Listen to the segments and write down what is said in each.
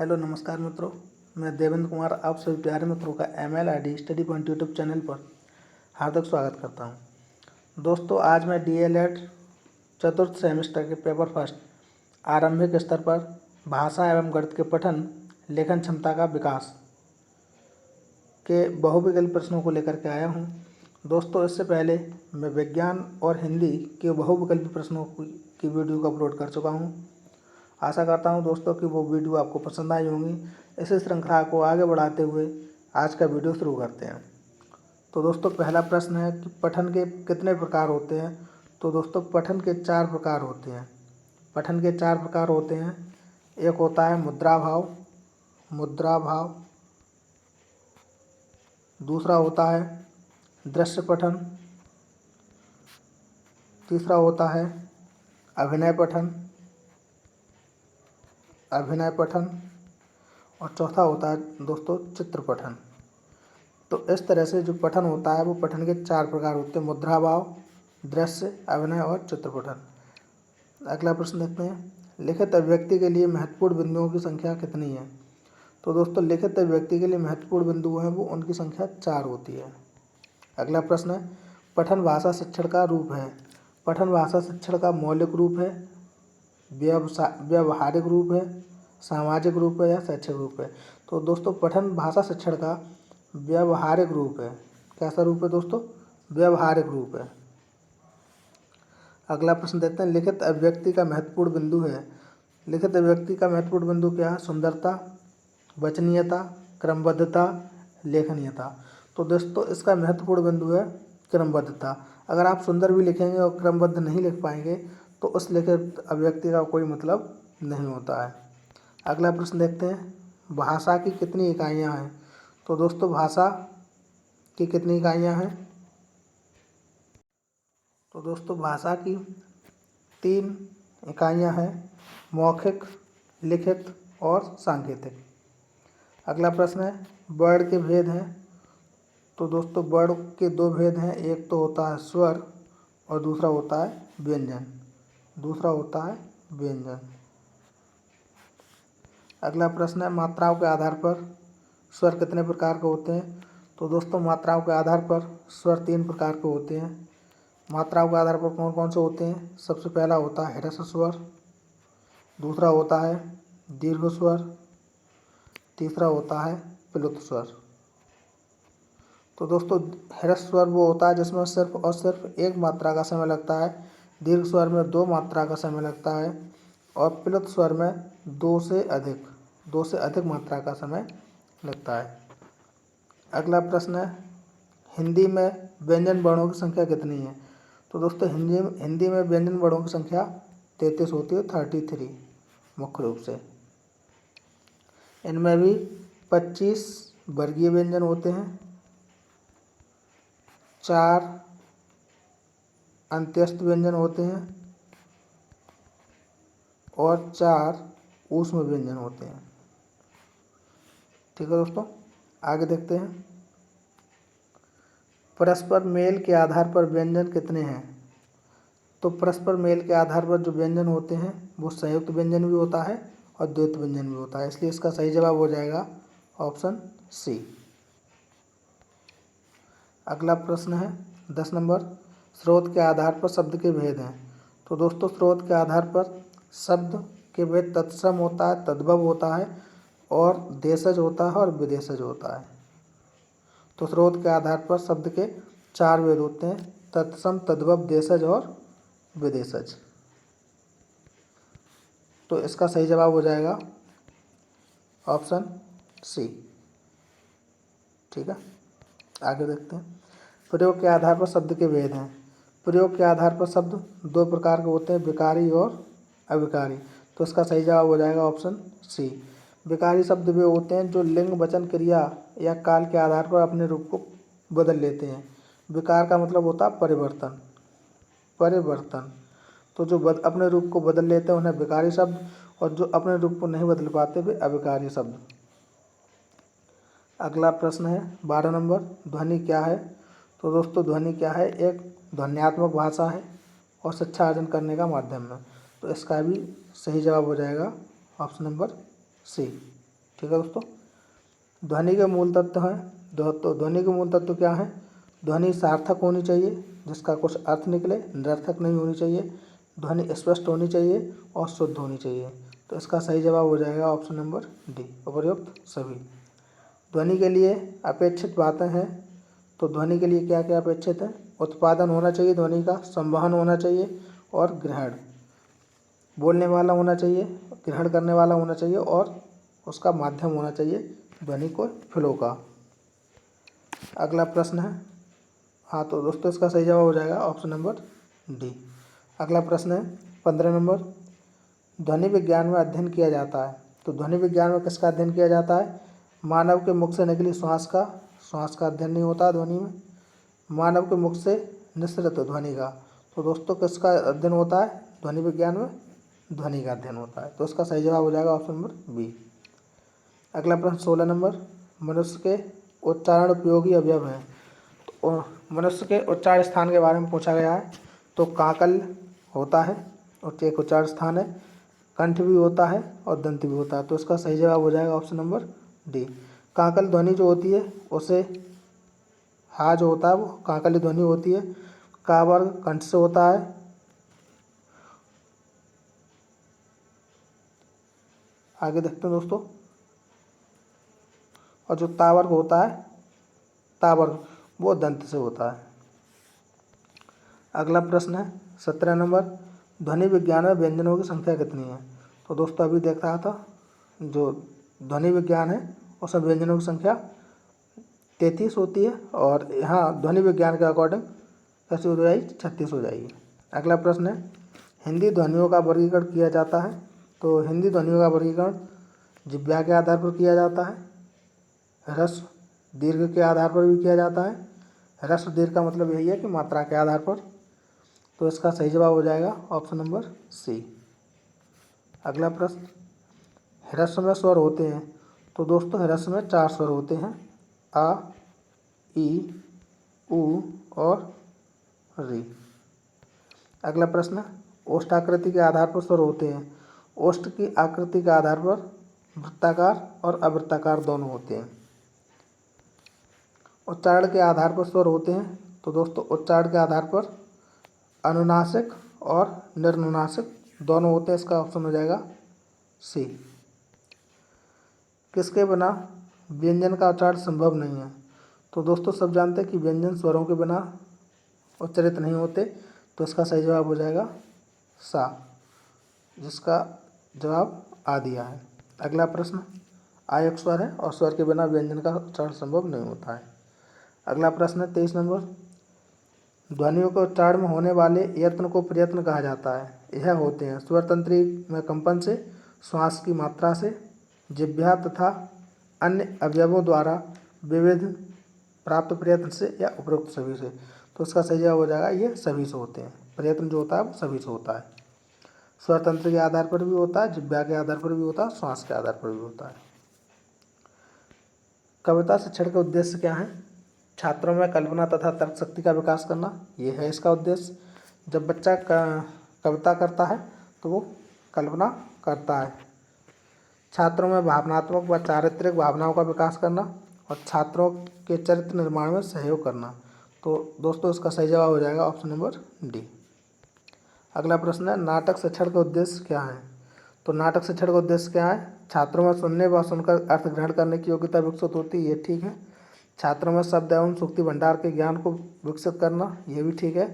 Hello नमस्कार मित्रों, मैं देवेंद्र कुमार आप सभी प्यारे मित्रों का MLID study point YouTube channel पर हार्दिक स्वागत करता हूं। दोस्तों, आज मैं DLED चतुर्थ सेमेस्टर के पेपर फर्स्ट आरंभिक स्तर पर भाषा एवं गणित के पठन लेखन क्षमता का विकास के बहुविकल्पी प्रश्नों को लेकर के आया हूं। दोस्तों, इससे पहले मैं विज्ञान और हिंदी के बहुविकल्पी प्रश्नों की वीडियो को अपलोड कर चुका हूं। आशा करता हूं दोस्तों कि वो वीडियो आपको पसंद आई होंगी। इसी श्रृंखला को आगे बढ़ाते हुए आज का वीडियो शुरू करते हैं। तो दोस्तों, पहला प्रश्न है कि पठन के कितने प्रकार होते हैं। तो दोस्तों, पठन के 4 प्रकार होते हैं। पठन के 4 प्रकार होते हैं। एक होता है मुद्रा भाव। दूसरा होता है दृश्य पठन। तीसरा होता है अभिनय पठन और चौथा होता है दोस्तों चित्र पठन। तो इस तरह से जो पठन होता है वो पठन के 4 प्रकार होते हैं: मुद्रा भाव, दृश्य, अभिनय और चित्र पठन। अगला प्रश्न देखते हैं, लिखित अभिव्यक्ति के लिए महत्वपूर्ण बिंदुओं की संख्या कितनी है। तो दोस्तों, लिखित अभिव्यक्ति के लिए महत्वपूर्ण बिंदु हैं वो उनकी संख्या 4 होती है। अगला प्रश्न है, पठन भाषा शिक्षण का रूप है। पठन भाषा शिक्षण का मौलिक रूप है, व्यवहारिक रूप है, सामाजिक रूप है या शैक्षिक रूप है। तो दोस्तों, पठन भाषा शिक्षण का व्यवहारिक रूप है। कैसा रूप है दोस्तों? व्यवहारिक रूप है। अगला प्रश्न देखते हैं, लिखित अभिव्यक्ति का महत्वपूर्ण बिंदु है। लिखित अभिव्यक्ति का महत्वपूर्ण बिंदु क्या है? सुंदरता, वचनीयता, क्रमबद्धता, लेखनीयता। तो दोस्तों, इसका महत्वपूर्ण बिंदु है क्रमबद्धता। अगर आप सुंदर भी लिखेंगे और क्रमबद्ध नहीं लिख पाएंगे तो उस लिखित अभिव्यक्ति का कोई मतलब नहीं होता है। अगला प्रश्न देखते हैं, भाषा की कितनी इकाइयाँ हैं। तो दोस्तों, भाषा की कितनी इकाइयाँ हैं? तो दोस्तों, भाषा की 3 इकाइयाँ हैं: मौखिक, लिखित और सांकेतिक। अगला प्रश्न है, वर्ण के भेद हैं। तो दोस्तों, वर्ण के 2 भेद हैं, एक तो होता है स्वर और दूसरा होता है व्यंजन। अगला प्रश्न है, मात्राओं के आधार पर स्वर कितने प्रकार के होते हैं। तो दोस्तों, मात्राओं के आधार पर स्वर 3 प्रकार के होते हैं। मात्राओं के आधार पर कौन कौन से होते हैं? सबसे पहला होता है ह्रस्व स्वर, दूसरा होता है दीर्घ स्वर, तीसरा होता है प्लुत स्वर। तो दोस्तों, ह्रस्व स्वर वो होता है जिसमें सिर्फ और सिर्फ 1 मात्रा का समय लगता है, दीर्घ स्वर में 2 मात्रा का समय लगता है और प्लुत स्वर में 2 से अधिक मात्रा का समय लगता है। अगला प्रश्न है, हिंदी में व्यंजन वर्णों की संख्या कितनी है। तो दोस्तों, हिंदी में व्यंजन वर्णों की संख्या 33 होती है, 33 मुख्य रूप से। इनमें भी 25 वर्गीय व्यंजन होते हैं, 4 अंत्यस्थ व्यंजन होते हैं और 4 ऊष्म व्यंजन होते हैं। ठीक है दोस्तों, आगे देखते हैं, परस्पर मेल के आधार पर व्यंजन कितने हैं। तो परस्पर मेल के आधार पर जो व्यंजन होते हैं वो संयुक्त व्यंजन भी होता है और द्वैत व्यंजन भी होता है, इसलिए इसका सही जवाब हो जाएगा ऑप्शन सी। अगला प्रश्न है 10 नंबर, स्रोत के आधार पर शब्द के भेद हैं। तो दोस्तों, स्रोत के आधार पर शब्द के भेद तत्सम होता है, तद्भव होता है और देशज होता है और विदेशज होता है। तो स्रोत के आधार पर शब्द के 4 भेद होते हैं: तत्सम, तद्भव, देशज और विदेशज। तो इसका सही जवाब हो जाएगा ऑप्शन सी। ठीक है, आगे देखते हैं, प्रयोग के आधार पर शब्द के भेद हैं। प्रयोग के आधार पर शब्द 2 प्रकार के होते हैं, विकारी और अविकारी। तो इसका सही जवाब हो जाएगा ऑप्शन सी। विकारी शब्द वे होते हैं जो लिंग, वचन, क्रिया या काल के आधार पर अपने रूप को बदल लेते हैं। विकार का मतलब होता है परिवर्तन। तो जो अपने रूप को बदल लेते हैं उन्हें विकारी शब्द, और जो अपने रूप को नहीं बदल पाते वे अविकारी शब्द। अगला प्रश्न है 12 नंबर, ध्वनि क्या है। तो दोस्तों, ध्वनि क्या है? एक ध्वन्यात्मक भाषा है और शिक्षा अर्जन करने का माध्यम है। तो इसका भी सही जवाब हो जाएगा ऑप्शन नंबर सी। ठीक है दोस्तों। ध्वनि के मूल तत्व हैं, तो ध्वनि के मूल तत्व क्या हैं? ध्वनि सार्थक होनी चाहिए जिसका कुछ अर्थ निकले, निरर्थक नहीं होनी चाहिए, ध्वनि स्पष्ट होनी चाहिए और शुद्ध होनी चाहिए। तो इसका सही जवाब हो जाएगा ऑप्शन नंबर डी, उपयुक्त सभी। ध्वनि के लिए अपेक्षित बातें हैं, तो ध्वनि के लिए क्या क्या अपेक्षित है? उत्पादन होना चाहिए ध्वनि का, संवहन होना चाहिए और ग्रहण। बोलने वाला होना चाहिए, ग्रहण करने वाला होना चाहिए और उसका माध्यम होना चाहिए ध्वनि को फ्लो का। अगला प्रश्न है, हाँ तो दोस्तों इसका सही जवाब हो जाएगा ऑप्शन नंबर डी। अगला प्रश्न है 15 नंबर, ध्वनि विज्ञान में अध्ययन किया जाता है। तो ध्वनि विज्ञान में किसका अध्ययन किया जाता है? मानव के मुख से निकली श्वास का अध्ययन नहीं होता ध्वनि में। मानव के मुख से निसृत ध्वनि का। तो दोस्तों किसका अध्ययन होता है ध्वनि विज्ञान में? ध्वनि का अध्ययन होता है। तो इसका सही जवाब हो जाएगा ऑप्शन नंबर बी। अगला प्रश्न 16 नंबर, मनुष्य के उच्चारण उपयोगी अवयव हैं। तो मनुष्य के उच्चारण स्थान के बारे में पूछा गया है। तो काकल होता है और एक उच्चारण स्थान है, कंठ भी होता है और दंत भी होता है। तो इसका सही जवाब हो जाएगा ऑप्शन नंबर डी। काकल ध्वनि जो होती है उसे हा जो होता है वो काकली ध्वनि होती है। का वर्ग कंठ से होता है। आगे देखते हैं दोस्तों, और जो ता वर्ग होता है, ता वर्ग वो दंत से होता है। अगला प्रश्न है 17 नंबर, ध्वनि विज्ञान में व्यंजनों की संख्या कितनी है? तो दोस्तों अभी देख रहा था, जो ध्वनि विज्ञान है उसमें व्यंजनों की संख्या 33 होती है और यहाँ ध्वनि विज्ञान के अकॉर्डिंग कैसे हो जाएगी? 36 हो जाएगी। अगला प्रश्न है, हिंदी ध्वनियों का वर्गीकरण किया जाता है। तो हिंदी ध्वनियों का वर्गीकरण जिह्वा के आधार पर किया जाता है, ह्रस्व दीर्घ के आधार पर भी किया जाता है। ह्रस्व दीर्घ का मतलब यही है कि मात्रा के आधार पर। तो इसका सही जवाब हो जाएगा ऑप्शन नंबर सी। अगला प्रश्न, ह्रस्व में स्वर होते हैं। तो दोस्तों ह्रस्व में 4 स्वर होते हैं, आ, ई, उ और री। अगला प्रश्न, ओष्ठाकृति के आधार पर स्वर होते हैं। ओष्ठ की आकृति के आधार पर वृत्ताकार और अवृत्ताकार दोनों होते हैं। उच्चारण के आधार पर स्वर होते हैं। तो दोस्तों उच्चारण के आधार पर अनुनासिक और निर्नुनासिक दोनों होते हैं। इसका ऑप्शन हो जाएगा सी। किसके बिना व्यंजन का उच्चारण संभव नहीं है? तो दोस्तों सब जानते हैं कि व्यंजन स्वरों के बिना उच्चारित नहीं होते। तो इसका सही जवाब हो जाएगा सा, जिसका जवाब आ दिया है। अगला प्रश्न, आ एक स्वर है और स्वर के बिना व्यंजन का उच्चारण संभव नहीं होता है। अगला प्रश्न है 23 नंबर, ध्वनियों के उच्चारण में होने वाले यत्न को प्रयत्न कहा जाता है। यह होते हैं स्वर तंत्री में कंपन से, श्वास की मात्रा से, जिह्वा तथा अन्य अवयवों द्वारा विविध प्राप्त प्रयत्न से या उपरोक्त सभी से। तो इसका सही जवाब हो जाएगा ये सभी से होते हैं। प्रयत्न जो होता है वो सभी से होता है। स्वर तंत्र के आधार पर भी होता है, जिह्वा के आधार पर भी होता है, श्वास के आधार पर भी होता है। कविता शिक्षण के उद्देश्य क्या है? छात्रों में कल्पना तथा तर्क शक्ति का विकास करना, ये है इसका उद्देश्य। जब बच्चा कविता करता है तो वो कल्पना करता है। छात्रों में भावनात्मक व चारित्रिक भावनाओं का विकास करना और छात्रों के चरित्र निर्माण में सहयोग करना। तो दोस्तों इसका सही जवाब हो जाएगा ऑप्शन नंबर डी। अगला प्रश्न है, नाटक शिक्षण का उद्देश्य क्या है? तो नाटक शिक्षण का उद्देश्य क्या है? छात्रों में सुनने व सुनकर अर्थ ग्रहण करने की योग्यता विकसित होती है, ये ठीक है। छात्रों में शब्द एवं सूक्ति भंडार के ज्ञान को विकसित करना, ये भी ठीक है।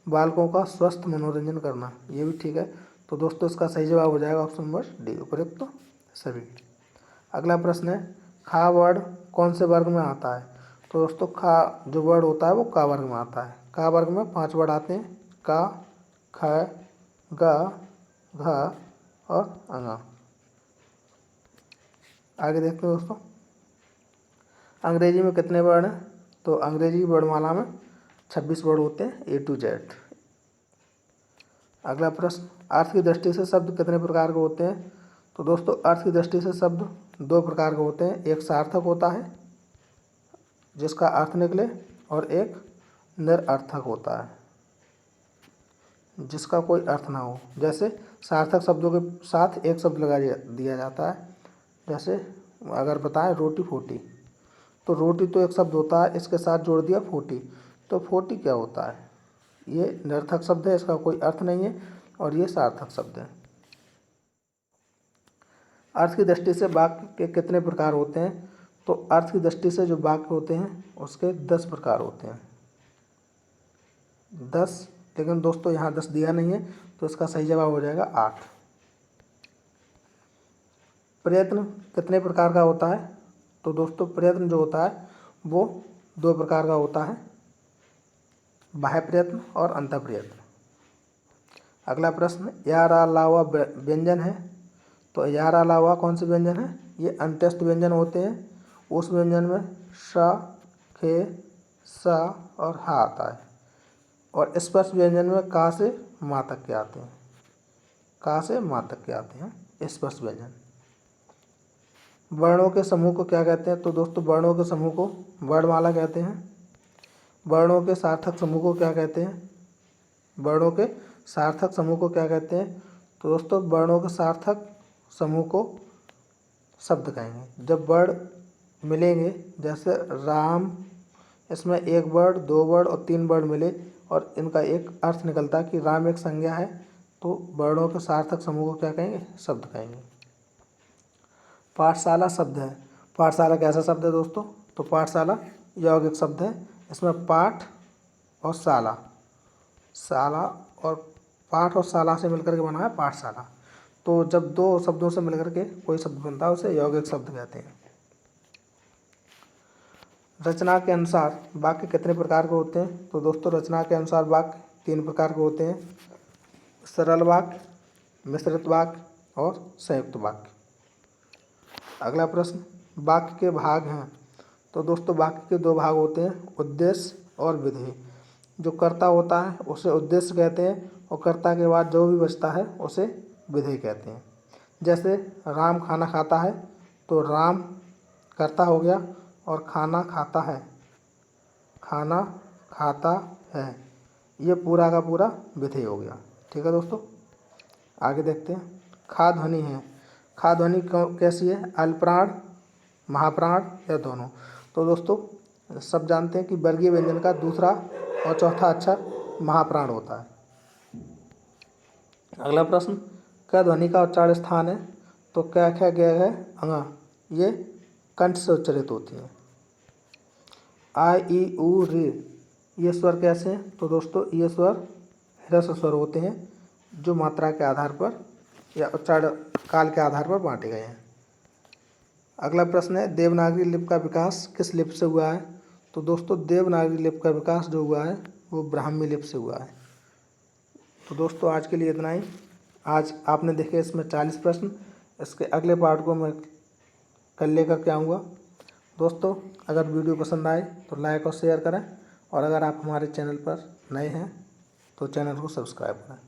बालकों का स्वस्थ मनोरंजन करना, ये भी ठीक है। तो दोस्तों इसका सही जवाब हो जाएगा ऑप्शन नंबर डी, उपयुक्त सभी। अगला प्रश्न है, खा वर्ड कौन से वर्ग में आता है? तो दोस्तों खा जो वर्ड होता है वो का वर्ग में आता है। का वर्ग में 5 वर्ड आते हैं, का, ख, ग, घ और अंगा। आगे देखते हैं दोस्तों, अंग्रेजी में कितने वर्ड हैं? तो अंग्रेजी वर्णमाला में 26 वर्ड होते हैं, A to Z। अगला प्रश्न, अर्थ की दृष्टि से शब्द कितने प्रकार के होते हैं? तो दोस्तों अर्थ की दृष्टि से शब्द 2 प्रकार के होते हैं। एक सार्थक होता है जिसका अर्थ निकले और एक निरर्थक होता है जिसका कोई अर्थ ना हो। जैसे सार्थक शब्दों के साथ एक शब्द लगा दिया जाता है, जैसे अगर बताएं रोटी फोटी, तो रोटी तो एक शब्द होता है, इसके साथ जोड़ दिया फोटी, तो फोटी क्या होता है? ये निरर्थक शब्द है, इसका कोई अर्थ नहीं है, और ये सार्थक शब्द है। अर्थ की दृष्टि से वाक्य के कितने प्रकार होते हैं? तो अर्थ की दृष्टि से जो वाक्य होते हैं उसके 10 प्रकार होते हैं, 10। लेकिन दोस्तों यहाँ 10 दिया नहीं है, तो इसका सही जवाब हो जाएगा 8। प्रयत्न कितने प्रकार का होता है? तो दोस्तों प्रयत्न जो होता है वो 2 प्रकार का होता है, बाह्य प्रयत्न और अंतः प्रयत्न। अगला प्रश्न, यार अलावा व्यंजन है, तो यार अलावा कौन से व्यंजन है? ये अंत्यस्थ व्यंजन होते हैं। उस व्यंजन में स, खे, सा और हा आता है, और स्पर्श व्यंजन में का से मा तक के आते हैं, का से मा तक के आते हैं स्पर्श व्यंजन। वर्णों के समूह को क्या कहते हैं? तो दोस्तों वर्णों के समूह को वर्णमाला कहते हैं। वर्णों के सार्थक समूह को क्या कहते हैं? वर्णों के सार्थक समूह को क्या कहते हैं? तो दोस्तों वर्णों के सार्थक समूह को शब्द कहेंगे। जब वर्ण मिलेंगे, जैसे राम, इसमें 1 वर्ण, 2 वर्ण और 3 वर्ण मिले और इनका एक अर्थ निकलता है कि राम एक संज्ञा है, तो वर्णों के सार्थक समूह को क्या कहेंगे? शब्द कहेंगे। पाठशाला शब्द है, पाठशाला कैसा शब्द है दोस्तों? तो पाठशाला यौगिक शब्द है। इसमें पाठ और शाला, शाला और पाठ और शाला से मिलकर के बना है पाठशाला। तो जब 2 शब्दों से मिलकर के कोई शब्द बनता है उसे यौगिक शब्द कहते हैं। रचना के अनुसार वाक्य कितने प्रकार के होते हैं? तो दोस्तों रचना के अनुसार वाक्य 3 प्रकार के होते हैं, सरल वाक्य, मिश्रित वाक्य और संयुक्त वाक्य। अगला प्रश्न, वाक्य के भाग हैं। तो दोस्तों वाक्य के 2 भाग होते हैं, उद्देश्य और विधेय। जो कर्ता होता है उसे उद्देश्य कहते हैं, और कर्ता के बाद जो भी बचता है उसे विधेय कहते हैं। जैसे राम खाना खाता है, तो राम कर्ता हो गया और खाना खाता है, खाना खाता है, ये पूरा का पूरा विधेय हो गया। ठीक है दोस्तों, आगे देखते हैं। खा ध्वनि है, खा ध्वनि कैसी है? अल्पप्राण, महाप्राण या दोनों? तो दोस्तों सब जानते हैं कि वर्गीय व्यंजन का दूसरा और चौथा अक्षर महाप्राण होता है। अगला प्रश्न, क ध्वनि का उच्चारण स्थान है? तो क, ख, ग, घ, ङ ये कंठ से उच्चारित होती हैं। आ, ई, उ, ऋ ये स्वर कैसे हैं? तो दोस्तों ये स्वर ह्रस्व स्वर होते हैं, जो मात्रा के आधार पर या उच्चारण काल के आधार पर बांटे गए हैं। अगला प्रश्न है, देवनागरी लिपि का विकास किस लिपि से हुआ है? तो दोस्तों देवनागरी लिपि का विकास जो हुआ है वो ब्राह्मी लिपि से हुआ है। तो दोस्तों आज के लिए इतना ही। आज आपने देखे इसमें 40 प्रश्न। इसके अगले पार्ट को मैं कल लेकर के आऊँगा। दोस्तों अगर वीडियो पसंद आए तो लाइक और शेयर करें, और अगर आप हमारे चैनल पर नए हैं तो चैनल को सब्सक्राइब करें।